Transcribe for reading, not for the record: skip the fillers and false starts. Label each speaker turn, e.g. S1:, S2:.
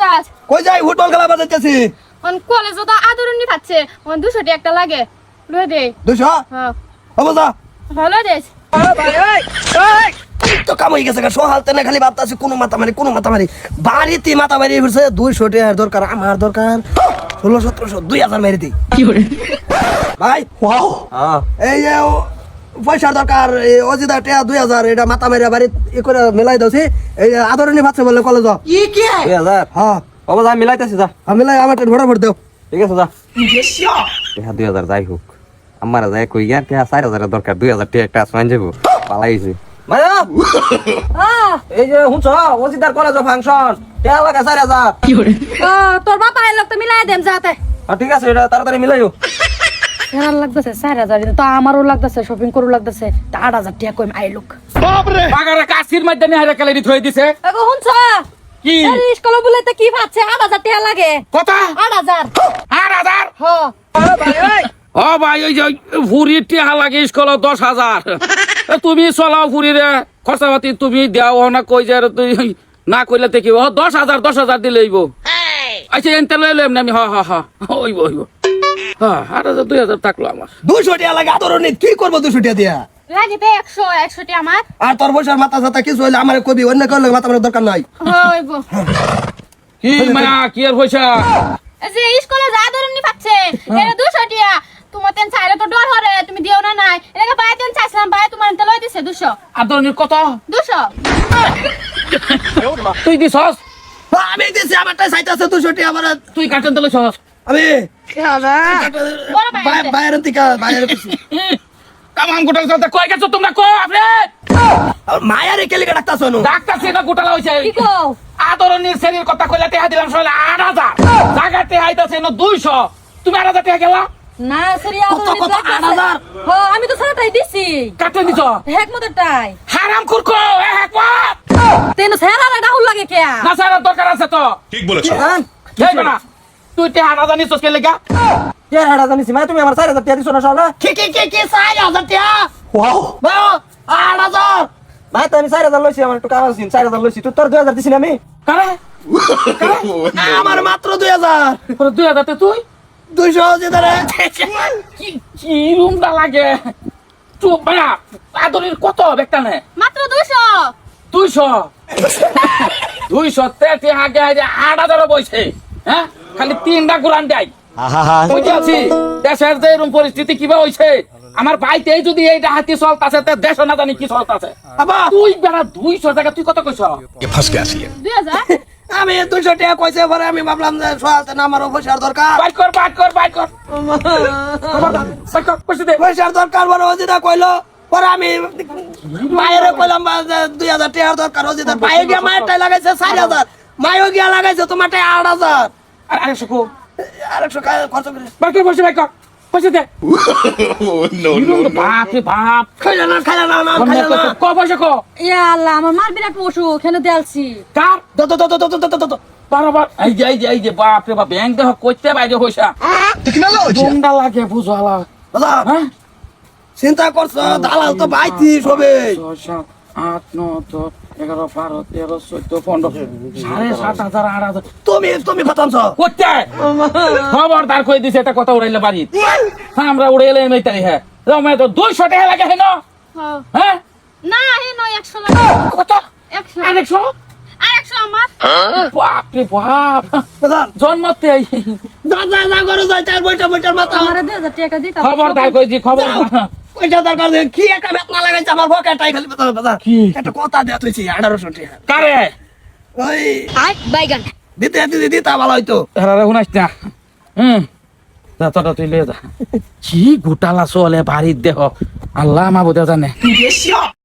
S1: যাস
S2: কই যাই ফুটবল খেলা বাজাইতেছি
S1: অন কলেজে তো আদরণী পাচ্ছে অন 200 টাকা একটা লাগে লয়ে দে
S2: 200
S1: হ্যাঁ
S2: হবো যা
S1: ভালো দেস
S2: ভাই এই তো কাম হয়ে গেছে সোহালতে না খালি ভাবতাছি কোনো মাথা মারি বাড়িতে মাথা মারি ঘুরছে 200 টাকার দরকার আমার দরকার 1600 2000 মারি দিই
S3: কি করে
S2: ভাই ওয়াও এই যে পয়সার দরকার অজিদা টাকা 2000 এটা মাথা মারি বাড়ি ই করে মেলাই দাওছি এই আদরণী ভাবছে বলে কলেজ
S4: ই কি
S5: 2000
S2: হ্যাঁ
S5: বাবা যা মিলাইতেছি যা
S2: আমি লাই আমার ভোটা ভোট দাও
S5: ঠিক আছে যা টাকা 2000 যাই হোক আমার যাই কই ইয়ার টাকা 4000 এর দরকার 2000 টাকা একটা আসমান যাবো পালাইছে মায়া এই যে হুঁচ ওজিদার কলেজ ফাংশন টাকা লাগা 4000
S3: কি করে
S1: তোর বাবা এর লোক তো মিলাই দেম যাতে
S5: ঠিক আছে এটা তাড়াতাড়ি মিলাইও
S1: সেরা লাগতেছে 4000 তো আমারও লাগতেছে শপিং করু লাগতেছে 8000 টাকা কই আই লোক
S6: বাগারে কাশির মধ্যে নেহারে কালেরি থই দিছে
S1: এগো হুনছ
S6: কি
S1: এই স্কুল বলেতে কি পাচ্ছে 8000 টাকা লাগে
S6: কত
S1: 8000
S6: 8000
S1: হ
S6: ও ভাই ওই যে ফুরির টিহা লাগে স্কুল 10000 তুমি চলাও ফুরিরে খরচাপাতি তুমি দেও না কই যে তুই না কইলে দেখিব 10000 দিলে হইব আচ্ছা এনতে লইলে আমি হ হইব হ্যাঁ 2000 থাকলো আমার
S2: 200 টাকা লাগে আদরণী কি করব 200 টাকা দিয়া
S1: লাগিতে 100 টাকা আমার
S2: আর তোর বসার মাথা সাথা কিছু হইলে আমার কবি অন্য কারো মাথা মারার দরকার নাই
S1: হইব
S6: কি মায়া কি আর পয়সা
S1: এই যে স্কুলে যা আদরণী পাচ্ছে এরা 200 টাকা তোমার তেন চাইলে তো ডর হরে তুমি দিও না নাই এলাকা বাই তেন চাইছিলাম বাই তোমার তেন লই দিছে 200
S6: আদরনির কত
S1: 200
S6: তুই দিছস
S2: আমি দিছি আমারটাই সাইতে আছে 200 টাকা আমার
S6: তুই কাটেন দিলে সহজ
S2: আমি
S1: বড় ভাই
S2: বাইরের থেকে বাইরের
S6: কামাম গোটাল সাথে কই গেছো তোমরা কো আপনি
S2: মায়ারে কেলিকে ডাক্তার শোনো
S6: ডাক্তার সেটা গোটালা হইছে
S1: কি কও
S6: আদরনির শ্রেণীর কথা কইলা টেহা দিলাম সলে 8000 জায়গাতে আইতাছে না 200 তুমি 8000 টাকা গেলা
S1: না সরি আদরণী
S2: কত 8000
S1: হ আমি তো সারাটাই দিছি
S6: কাটে দিছ
S1: হেক মতটাই
S6: হারাম কুরকো এ হেকমত
S1: তেন সেরারা ডাহুল লাগে কে
S6: না স্যার দরকার আছে তো
S7: ঠিক বলেছো
S6: এই না তুই টেহা না জানিস কে লাগা
S5: কে হাড়া জানিস মা তুমি আমার 4000 টাকা দিছো না শালা
S2: কি 4000 টাকা
S5: ওয়াও
S2: বাও 8000
S5: ভাই তো আমি 4000 লইছি আমার একটু কাম আছে 4000 লইছি তুই তোর 2000 দিছিস না আমি
S6: কারে
S2: আমার মাত্র 2000
S6: পরে 2000 তে তুই
S2: 200 যেদারে
S6: কি রুমটা লাগে চুপ না আদরনির কত বেকটা নে
S1: মাত্র 200
S6: 200 তে আগে 8000 বইছে হ্যাঁ খালি তিনটা গুরান দেয় বুঝছি দেশের যে এরকম পরিস্থিতি কিবা হইছে আমার ভাইতেই যদি এই ডাহাতি চলতাছে তে দেশ না জানি কি চলতাছে
S2: আবা
S6: তুই বেড়া 200 টাকা তুই কত কইছ
S7: ये फंस गया सी
S1: 2000
S2: আমি 200 টাকা কইছে পরে আমি ভাবলাম যে সোয়াতে না আমার পয়সার দরকার
S6: বাইট কর পয়সা দে
S2: পয়সার দরকার বড় অজিদা কইলো পরে আমি মায়েরে কইলাম যে 2000 টাকার দরকার অজিদা পায়ে গিয়া মায়ের টাই লাগাইছে 4000 মায়ও গিয়া লাগাইছে তোমার টাই 8000
S6: আরে সকো
S2: আরেকশো খরচ করে
S6: বাইট কর পয়সা দে
S7: नो नो
S6: বাপ রে বাপ
S2: খাইলা না
S6: ক পয়সা কো
S1: ইয়া আল্লাহ আমার মার বিরাট পশু কেন দেলছি
S6: কার
S2: তো
S6: বারবার এই যে বাপ রে বাপ ব্যাংক দেহ কইতে বাইরে পয়সা গুন্ডা লাগে বুঝালা
S2: দাদা
S6: হ্যাঁ
S2: চিন্তা করছো দালাল তো বাইতি সবে
S6: 6 7 8 9 10 11 12 13 14 15 7,500 8,000
S2: তুমি খতমছ
S6: করতে খবরদার কই দিছে এটা কথা উড়াইলে বাড়ি আমরা উড়াইলে মেইতারি হ্যাঁ রমে তো 200 টাকা লাগে হেন হ্যাঁ
S1: না হে নয় 100 লাগে
S6: কত
S1: 100
S6: 100
S1: 100 আমার
S6: বাপ রে বাপ
S2: দাদা
S6: জন্মতে
S2: দাদা করো যাই তার বইটার মাথা
S1: আমার 2000 টাকা দিতা
S6: খবরদার কই দি খবর
S2: পয়সা দরকার কি একটা বেতনা লাগাইছে আমার পকেটটাই খালি দাদা
S6: কি
S2: একটা কথা দেয়া তুইছি 1800 টাকা
S6: কারে
S2: ওই
S1: আই বাইগান
S2: দিতে ভালো হইতো
S6: হেরারে শুনাইছ না যতটা তুই লে যা কি গোটালা চলে বাড়ির দেহ আল্লাহ মা বোধ জানে